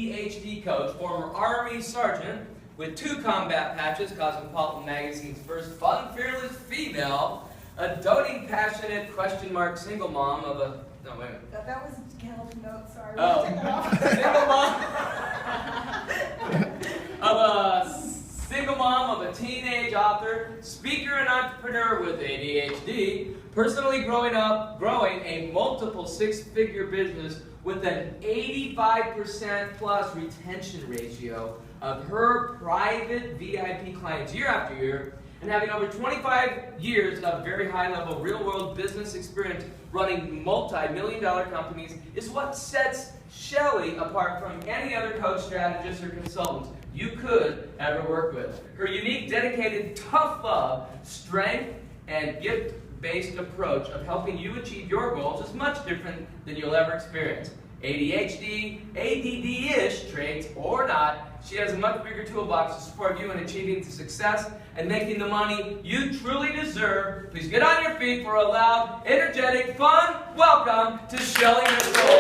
PhD coach, former Army sergeant with 2 combat patches, Cosmopolitan Magazine's first fun, fearless female, a doting, passionate, single mom of a... No, wait a minute. That was Cal's note, sorry. Oh. Single mom of a teenage author, speaker and entrepreneur with ADHD, personally growing a multiple 6-figure business with an 85% plus retention ratio of her private VIP clients year after year, and having over 25 years of very high-level real-world business experience running multi-million-dollar companies is what sets Shelly apart from any other coach, strategist, or consultant you could ever work with. Her unique, dedicated, tough love, strength, and gift-based approach of helping you achieve your goals is much different than you'll ever experience. ADHD, ADD-ish traits or not, she has a much bigger toolbox to support you in achieving the success and making the money you truly deserve. Please get on your feet for a loud, energetic, fun welcome to Shelly Mitchell.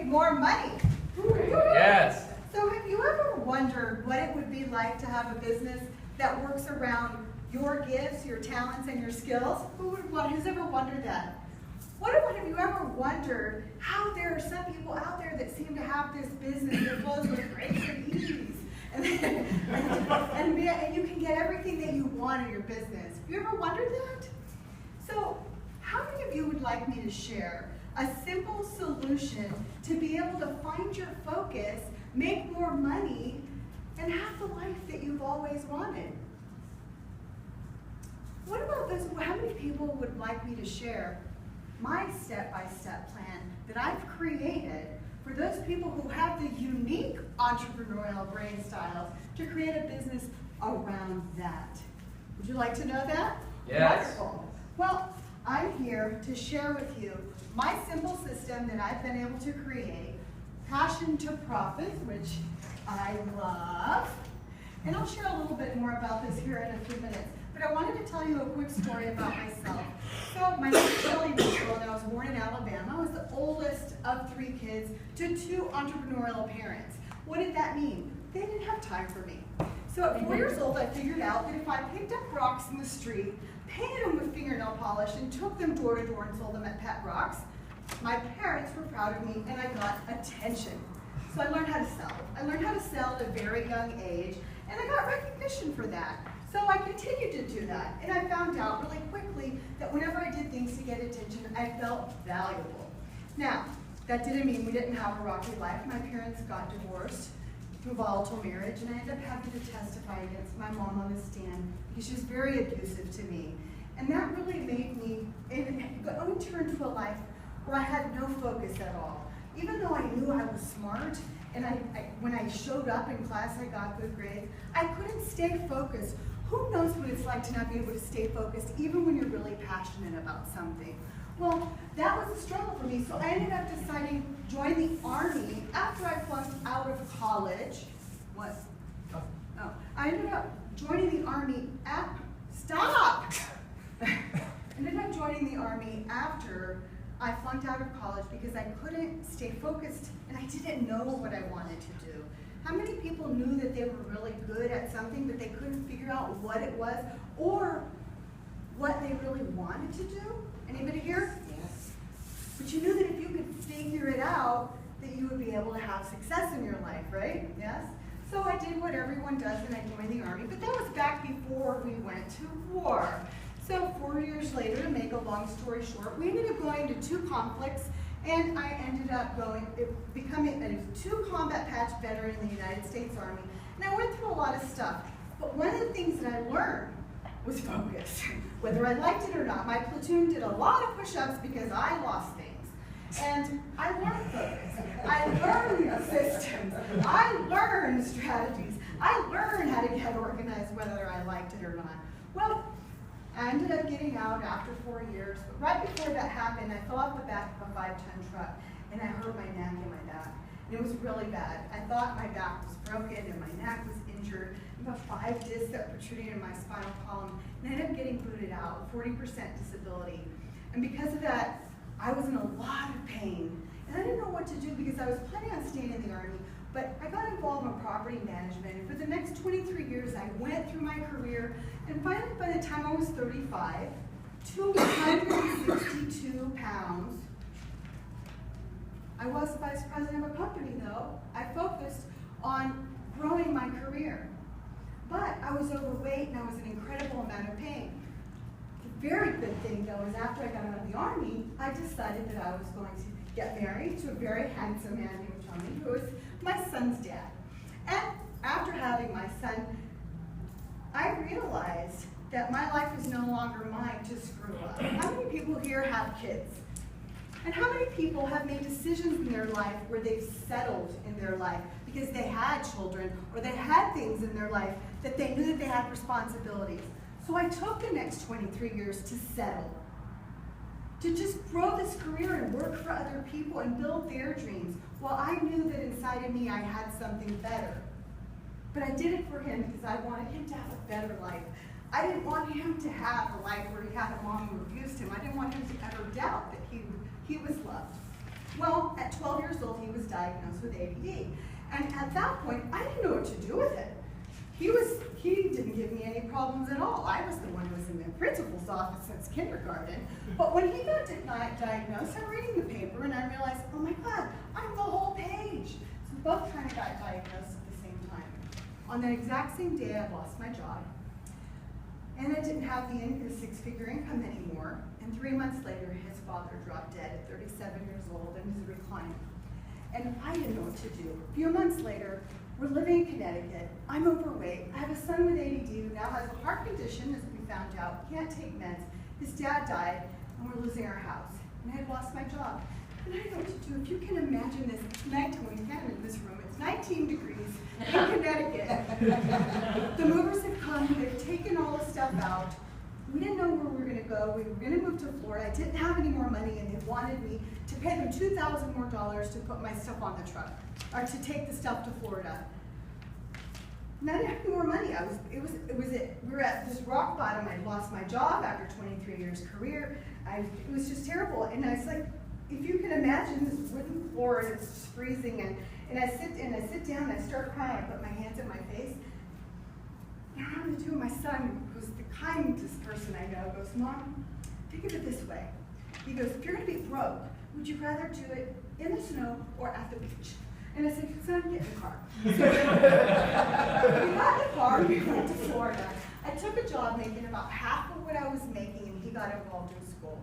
More money. Yes. So have you ever wondered what it would be like to have a business that works around your gifts, your talents, and your skills? Who's ever wondered that? Have you ever wondered how there are some people out there that seem to have this business that flows with grace and ease, and you can get everything that you want in your business? Have you ever wondered that? So how many of you would like me to share a simple solution to be able to find your focus, make more money, and have the life that you've always wanted? What about this? How many people would like me to share my step-by-step plan that I've created for those people who have the unique entrepreneurial brain styles to create a business around that? Would you like to know that? Yes. Wonderful. Well, I'm here to share with you my simple system that I've been able to create, Passion to Profit, which I love. And I'll share a little bit more about this here in a few minutes. But I wanted to tell you a quick story about myself. So my name is Shelly Mitchell, and I was born in Alabama. I was the oldest of 3 kids to 2 entrepreneurial parents. What did that mean? They didn't have time for me. So at 4 years old, I figured out that if I picked up rocks in the street, painted them with fingernail polish, and took them door to door and sold them at Pet Rocks, my parents were proud of me and I got attention. So I learned how to sell. I learned how to sell at a very young age, and I got recognition for that. So I continued to do that, and I found out really quickly that whenever I did things to get attention, I felt valuable. Now, that didn't mean we didn't have a rocky life. My parents got divorced through volatile marriage, and I ended up having to testify against my mom on the stand because she was very abusive to me. And that really made me go into a life where I had no focus at all. Even though I knew I was smart, and when I showed up in class I got good grades, I couldn't stay focused. Who knows what it's like to not be able to stay focused even when you're really passionate about something? Well, that was a struggle for me, so I ended up deciding to join the Army after I flunked out of college. What? Oh, I ended up joining the Army Stop! I ended up joining the Army after I flunked out of college because I couldn't stay focused and I didn't know what I wanted to do. How many people knew that they were really good at something but they couldn't figure out what it was or what they really wanted to do? Anybody here? Yes. But you knew that if you could figure it out, that you would be able to have success in your life, right? Yes? So I did what everyone does and I joined the Army, but that was back before we went to war. So 4 years later, to make a long story short, we ended up going to 2 conflicts, and I ended up becoming a 2 combat patch veteran in the United States Army. And I went through a lot of stuff, but one of the things that I learned was focus. Whether I liked it or not, my platoon did a lot of push-ups because I lost things. And I learned focus. I learned systems. I learned strategies. I learned how to get organized whether I liked it or not. Well, I ended up getting out after 4 years, but right before that happened, I fell off the back of a 5-ton truck, and I hurt my neck and my back. And it was really bad. I thought my back was broken and my neck was injured. About 5 discs that protruded in my spinal column, and I ended up getting booted out, 40% disability. And because of that, I was in a lot of pain. And I didn't know what to do because I was planning on staying in the Army, but I got involved in property management. And for the next 23 years, I went through my career, and finally, by the time I was 35, 262 pounds. I was the vice president of a company, though. I focused on growing my career. But I was overweight, and I was in an incredible amount of pain. The very good thing, though, is after I got out of the Army, I decided that I was going to get married to a very handsome man named Tony, who was my son's dad. And after having my son, I realized that my life was no longer mine to screw up. How many people here have kids? And how many people have made decisions in their life where they've settled in their life because they had children or they had things in their life that they knew that they had responsibilities? So I took the next 23 years to settle, to just grow this career and work for other people and build their dreams, while I knew that inside of me I had something better. But I did it for him because I wanted him to have a better life. I didn't want him to have a life where he had a mom who abused him. I didn't want him to ever doubt that he was loved. Well, at 12 years old, he was diagnosed with ADD. And at that point, I didn't know what to do with it. He didn't give me any problems at all. I was the one who was in the principal's office since kindergarten. But when he got diagnosed, I'm reading the paper and I realized, oh my God, I'm the whole page. So we both kind of got diagnosed at the same time. On that exact same day, I lost my job. And I didn't have the six-figure income anymore. And 3 months later, his father dropped dead at 37 years old in his recliner. And I didn't know what to do. A few months later, we're living in Connecticut. I'm overweight. I have a son with ADD who now has a heart condition, as we found out, can't take meds. His dad died, and we're losing our house. And I had lost my job. And I didn't know what to do. If you can imagine this, it's nighttime when you can't in this room. It's 19 degrees in Connecticut. The movers have come. They've taken all the stuff out. We didn't know where we were going to go. We were going to move to Florida. I didn't have any more money, and they wanted me to pay them $2,000 more to put my stuff on the truck, or to take the stuff to Florida. And I didn't have any more money. We were at this rock bottom. I lost my job after 23 years career. It was just terrible. And I was like, if you can imagine this wooden floor, and it's just freezing, and I sit down, and I start crying. I put my hands in my face. And I don't know what to do. My son, who's the kindest person I know, goes, Mom, think of it this way. He goes, if you're going to be broke, would you rather do it in the snow or at the beach? And I said, son, get in the car. So we got in the car, we went to Florida. I took a job making about half of what I was making, and he got involved in school.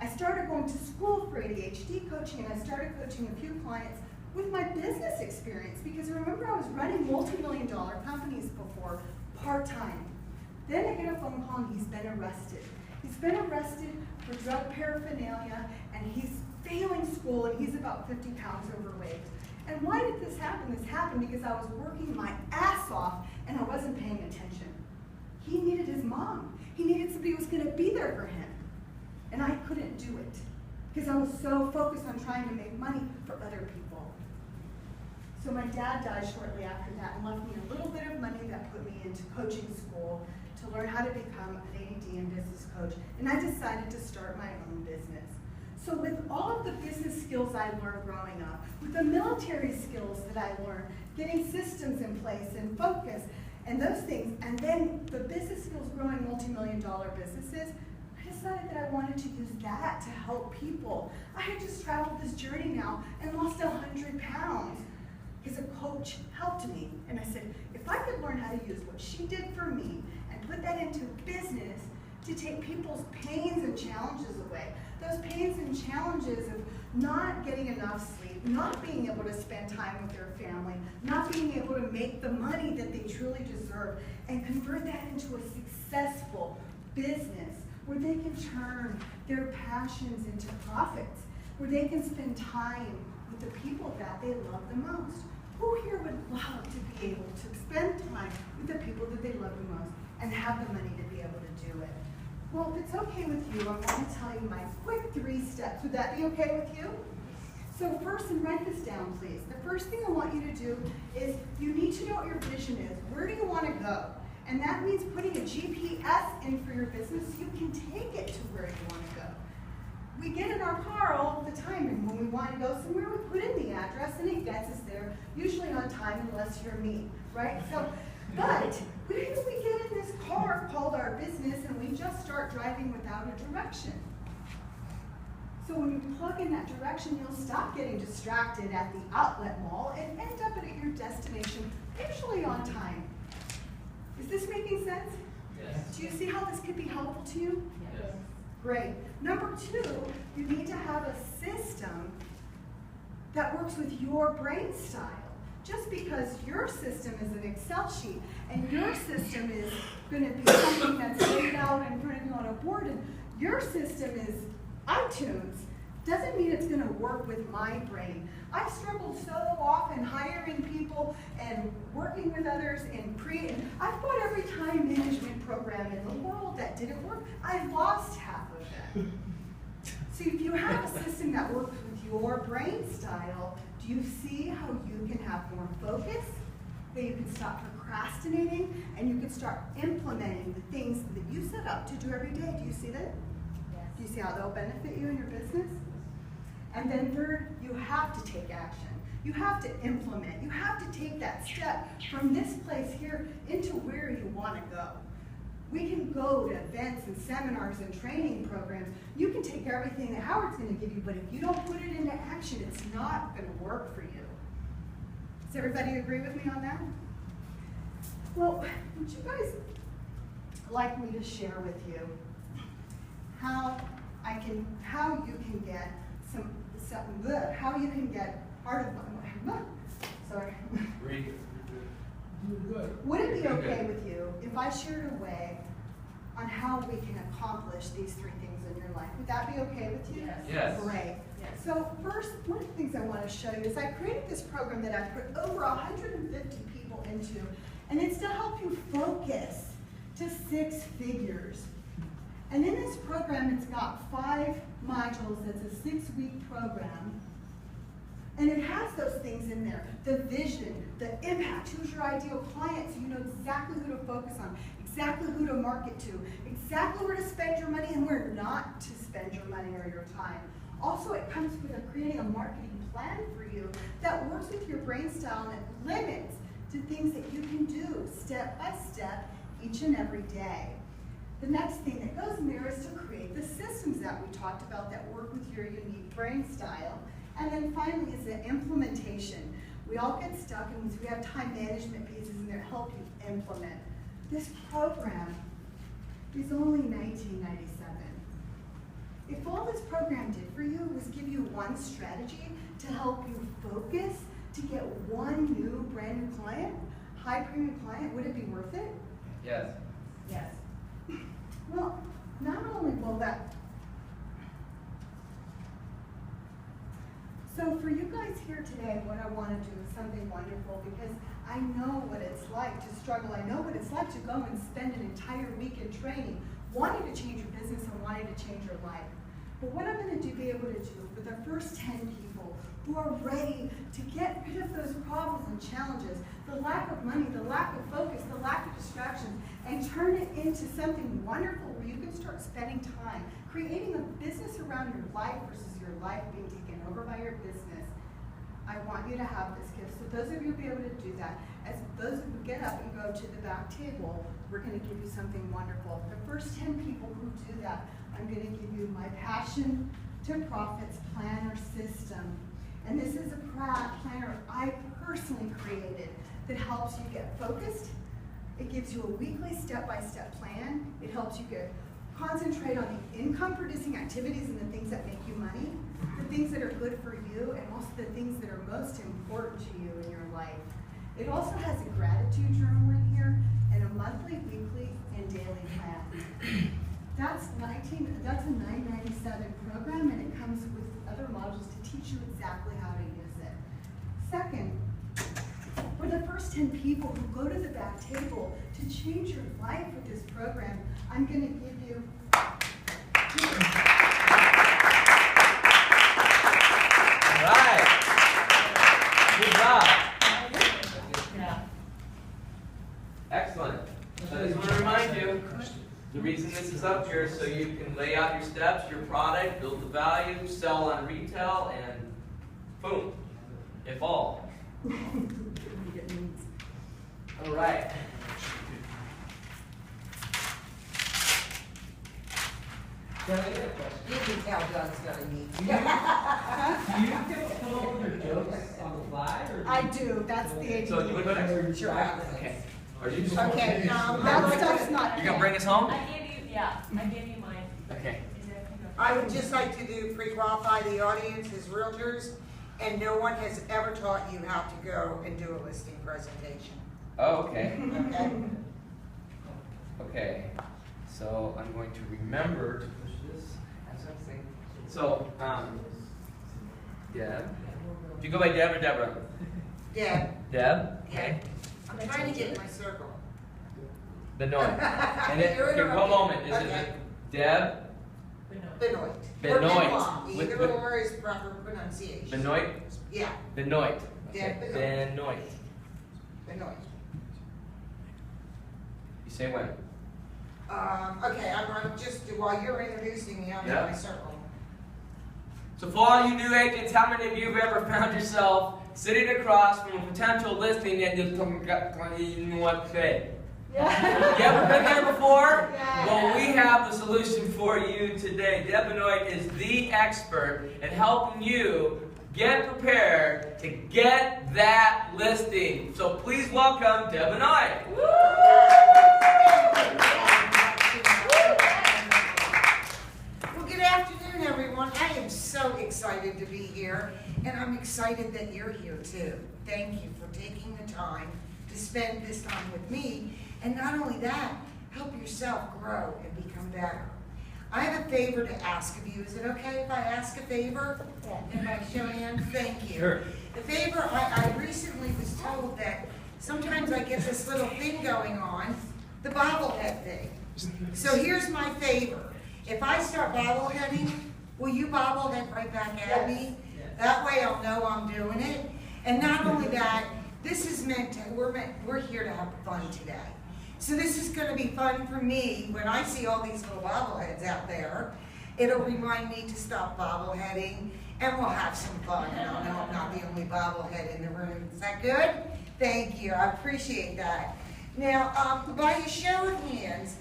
I started going to school for ADHD coaching, and I started coaching a few clients with my business experience, because remember, I was running multi-million-dollar companies before, part-time. Then I get a phone call, and he's been arrested. He's been arrested for drug paraphernalia, and he's failing school, and he's about 50 pounds overweight. And why did this happen? This happened because I was working my ass off, and I wasn't paying attention. He needed his mom. He needed somebody who was going to be there for him. And I couldn't do it because I was so focused on trying to make money for other people. So my dad died shortly after that and left me a little bit of money that put me into coaching school to learn how to become an AD and business coach. And I decided to start my own business. So with all of the business skills I learned growing up, with the military skills that I learned, getting systems in place and focus and those things, and then the business skills growing multi-million-dollar businesses, I decided that I wanted to use that to help people. I had just traveled this journey now and lost 100 pounds because a coach helped me. And I said, if I could learn how to use what she did for me and put that into business to take people's pains and challenges away, those pains and challenges of not getting enough sleep, not being able to spend time with their family, not being able to make the money that they truly deserve, and convert that into a successful business where they can turn their passions into profits, where they can spend time with the people that they love the most. Who here would love to be able to spend time with the people that they love the most and have the money to be able to do it? Well, if it's okay with you, I want to tell you my quick 3 steps. Would that be okay with you? So first, and write this down, please. The first thing I want you to do is you need to know what your vision is. Where do you want to go? And that means putting a GPS in for your business so you can take it to where you want to go. We get in our car all the time, and when we want to go somewhere, we put in the address and it gets us there, usually on time unless you're me, right? So, but we get in this car called our business and we just start driving without a direction. So when you plug in that direction, you'll stop getting distracted at the outlet mall and end up at your destination, usually on time. Is this making sense? Yes. Do you see how this could be helpful to you? Yes. Great. Number two, you need to have a system that works with your brain style. Just because your system is an Excel sheet and your system is going to be something that's laid out in front of you on a board and your system is iTunes, doesn't mean it's going to work with my brain. I've struggled so often hiring people and working with others and creating. I've bought every time management program in the world that didn't work. I lost half of it. So if you have a system that works with your brain style, do you see how you can have more focus? That you can stop procrastinating and you can start implementing the things that you set up to do every day. Do you see that? Yes. Do you see how they'll benefit you in your business? And then third, you have to take action. You have to implement. You have to take that step from this place here into where you want to go. We can go to events and seminars and training programs. You can take everything that Howard's going to give you, but if you don't put it into action, it's not going to work for you. Does everybody agree with me on that? Well, would you guys like me to share with you how you can get how you can get part of my, sorry. Would it be okay with you if I shared a way on how we can accomplish these three things in your life? Would that be okay with you? Yes. Yes. Great. Yes. So first, one of the things I want to show you is I created this program that I've put over 150 people into, and it's to help you focus to 6 figures. And in this program, it's got 5 modules. It's a 6-week program. And it has those things in there. The vision, the impact, who's your ideal client, so you know exactly who to focus on, exactly who to market to, exactly where to spend your money and where not to spend your money or your time. Also, it comes with creating a marketing plan for you that works with your brain style and it limits to things that you can do step by step each and every day. The next thing that goes in there is to create the systems that we talked about that work with your unique brain style. And then finally is the implementation. We all get stuck and we have time management pieces in there to help you implement. This program is only $19.97. If all this program did for you was give you one strategy to help you focus to get one new brand new client, high premium client, would it be worth it? Yes. Yes. Well, not only will that. So for you guys here today, what I want to do is something wonderful because I know what it's like to struggle. I know what it's like to go and spend an entire week in training, wanting to change your business and wanting to change your life. But what I'm going to be able to do with the first 10 people who are ready to get rid of those problems and challenges, the lack of money, the lack of focus, the lack of distractions, and turn it into something wonderful where you can start spending time, creating a business around your life versus your life being taken over by your business. I want you to have this gift. So those of you who will be able to do that, as those who get up and go to the back table, we're going to give you something wonderful. The first 10 people who do that, I'm going to give you my Passion to Profits Planner System. And this is a planner I personally created that helps you get focused. It gives you a weekly step-by-step plan. It helps you concentrate on the income-producing activities and the things that make you money, the things that are good for you, and also the things that are most important to you in your life. It also has a gratitude journal in here and a monthly, weekly, and daily plan. That's a $9.97 program, and it comes with other modules to teach you exactly how to use it. Second, for the first 10 people who go to the back table to change your life with this program, I'm going to give you All right. Good job. Yeah. Excellent. So up here so you can lay out your steps, your product, build the value, sell on retail, and boom, it falls. All right. You can tell Doug's gonna need. Do you come up with your jokes on the fly, or? I do, that's the age. So you want to go next? Sure. Okay. Are you just Okay, That stuff's not. You're gonna bring us home? I gave you mine. Okay. I would just like to pre-qualify the audience as realtors, and no one has ever taught you how to go and do a listing presentation. Oh, okay. Okay? Okay. So I'm going to remember to push this as something. So, Deb. Do you go by Deb or Deborah? Deb, Deb. Okay. I'm trying to get in my circle. Benoit. And then, You're okay, one interrupting. moment. Is Okay. it Deb? Benoit. Benoit. Or Benoit. With- Either or is proper pronunciation. Benoit? Yeah, Benoit. Deb Okay. Benoit. Benoit. Benoit. You say when? Okay, I'm just, while you're introducing me, I'm in Yeah. my circle. So for all you new agents, how many of you have ever found yourself sitting across from a potential listing and just don't know what to say? Yeah. You ever been there before? Yeah. Well, we have the solution for you today. Deb Benoit is the expert in helping you get prepared to get that listing. So please welcome Deb Benoit. Well, good afternoon, everyone. I am so excited to be here, and I'm excited that you're here too. Thank you for taking the time to spend this time with me, and not only that, help yourself grow and become better. I have a favor to ask of you. Is it okay if I ask a favor? In my show of hands? Thank you. Sure. The favor, I recently was told that sometimes I get this little thing going on, the bobblehead thing. So here's my favor. If I start bobbleheading, will you bobblehead right back at me? That way I'll know I'm doing it. And not only that, this is we're here to have fun today. So this is gonna be fun for me when I see all these little bobbleheads out there. It'll remind me to stop bobbleheading, and we'll have some fun. And I'll know I'm not the only bobblehead in the room. Is that good? Thank you, I appreciate that. Now, by a show of hands,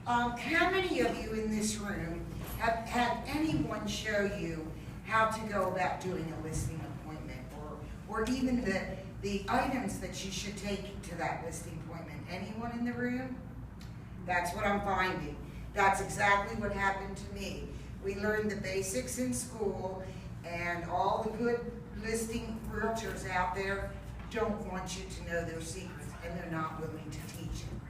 how many of you in this room have had anyone show you how to go about doing a listing appointment, or even the items that you should take to that listing appointment? Anyone in the room? That's what I'm finding. That's exactly what happened to me. We learned the basics in school, and all the good listing realtors out there don't want you to know their secrets, and they're not willing to teach them.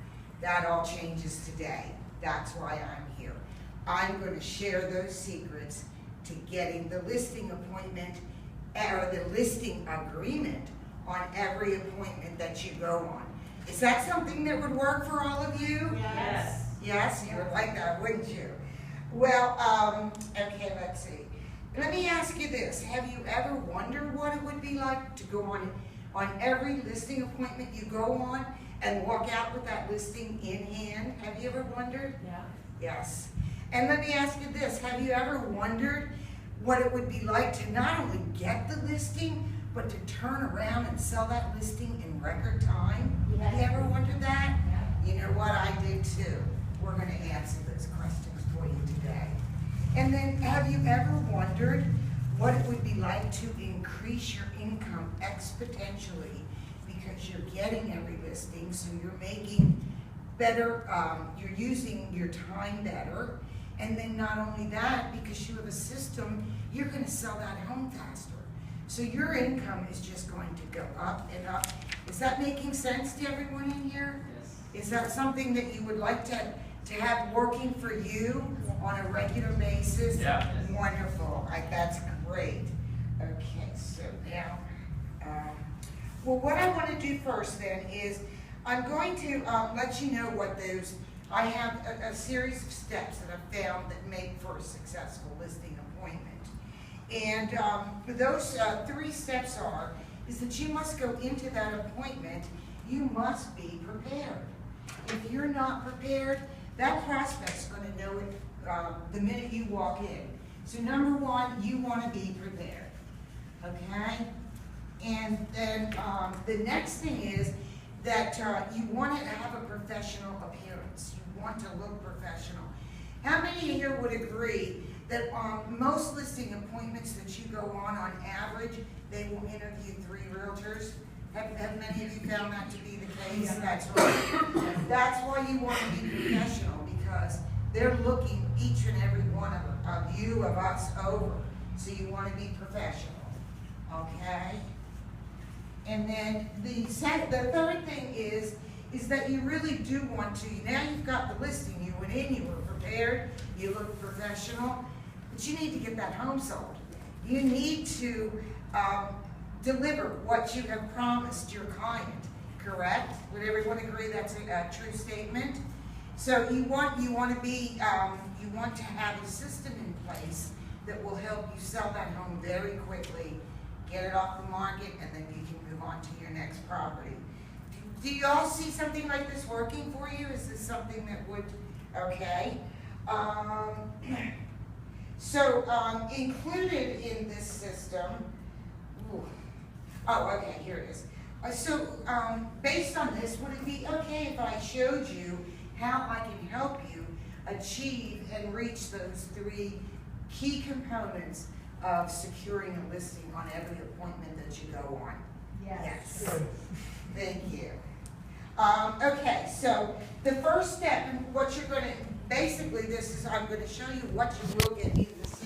That all changes today. That's why I'm here. I'm going to share those secrets to getting the listing appointment or the listing agreement on every appointment that you go on. Is that something that would work for all of you? Yes. Yes, you would like that, wouldn't you? Well, okay, let's see. Let me ask you this. Have you ever wondered what it would be like to go on every listing appointment you go on and walk out with that listing in hand? Have you ever wondered? Yeah. Yes. And let me ask you this. Have you ever wondered what it would be like to not only get the listing, but to turn around and sell that listing in record time? Have you ever wondered that? Yeah. You know what, I did too. We're going to answer those questions for you today. And then, have you ever wondered what it would be like to increase your income exponentially because you're getting every listing, so you're making better, you're using your time better, and then not only that, because you have a system, you're going to sell that home faster. So your income is just going to go up and up. Is that making sense to everyone in here? Yes. Is that something that you would like to have working for you on a regular basis? Yeah. Wonderful. That's great. Okay, so now, well, what I want to do first then is I'm going to let you know what those, I have a series of steps that I've found that make for a successful listing appointment. And those 3 steps is that you must go into that appointment, you must be prepared. If you're not prepared, that prospect's gonna know it, the minute you walk in. So number one, you wanna be prepared, okay? And then, the next thing is that, you wanna have a professional appearance. You want to look professional. How many here would agree that, most listing appointments that you go on average, they will interview 3 realtors? Have many of you found that to be the case? That's right. That's why you want to be professional, because they're looking each and every one of you, of us, over. So you want to be professional, okay? And then the third thing is that you really do want to, now you've got the listing, you went in, you were prepared, you look professional, but you need to get that home sold. You need to deliver what you have promised your client, correct? Would everyone agree that's a true statement? So you want to have a system in place that will help you sell that home very quickly, get it off the market, and then you can move on to your next property. Do you all see something like this working for you? Is this something that would, okay? Included in this system, okay, here it is. Based on this, would it be okay if I showed you how I can help you achieve and reach those 3 key components of securing a listing on every appointment that you go on? Yes. Thank you. Okay, so the first step, and what you're going to, basically I'm going to show you what you will get in the